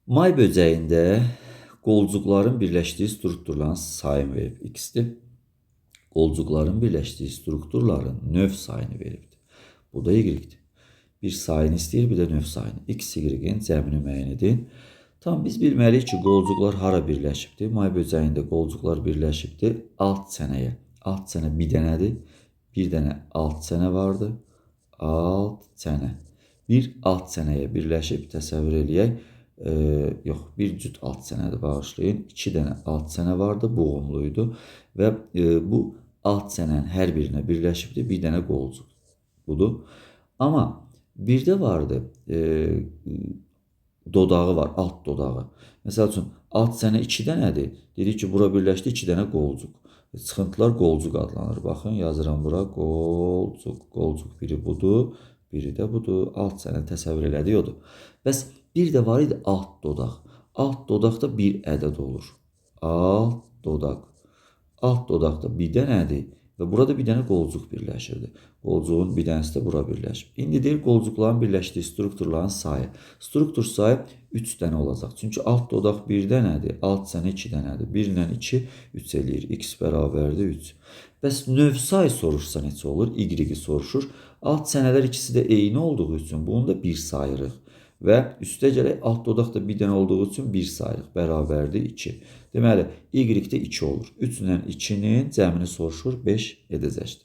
May böcəyində qolcuqların birləşdiyi strukturların sayını verib x-dir. Qolcuqların birləşdiyi strukturların növ sayını veribdir. Bu da y-dir. Bir sayını istəyir, bir də növ sayını. X, y-in cəmini müəyyən edin. Tam biz bilməliyik ki, qolcuqlar hara birləşibdir? May böcəyində qolcuqlar birləşibdir alt çənəyə. Alt çənə bir dənədir. Bir dənə alt çənə vardır. Alt çənə. Bir alt çənəyə birləşib təsəvvür eləyək. Yox, bir cüt alt çənədir, bağışlayın. 2 dənə alt çənə vardı, boğumluydu və bu alt çənənin hər birinə birləşibdir bir dənə qolcuq. Budur. Amma bir də vardı, dodağı var, alt dodağı. Məsəl üçün, alt çənə 2 dənədir. Dedik ki, bura birləşdi 2 dənə qolcuq. Çıxıntılar qolcuq adlanır. Baxın, yazıram bura qolcuq. Qolcuq biri budur, biri də budur. Alt çənə təsəvvür elədik odur. Bəs bir də var idi alt dodaq. Alt dodaqda bir ədəd olur. Alt dodaq. Alt dodaqda bir dənədir və burada bir dənə qolcuq birləşirdi. Qolcuğun bir dənəsi də bura birləşib. İndi deyir qolcuqların birləşdiyi strukturların sayı. Struktur sayı 3 dənə olacaq. Çünki alt dodaq bir dənədir, alt çənə 2 dənədir. 1 ilə 2 3 eləyir. X bərabərdir 3. Bəs növ sayı soruşsa neçə olur? Y-i soruşur. Alt çənələr ikisi də eyni olduğu üçün bunu da 1 sayırıq. Və üstə gələk alt dodaq da bir dənə olduğu üçün 1 sayırıq. Bərabərdir 2. Deməli, y-də 2 olur. 3 ilə 2-nin cəmini soruşur, 5 edəcəkdir.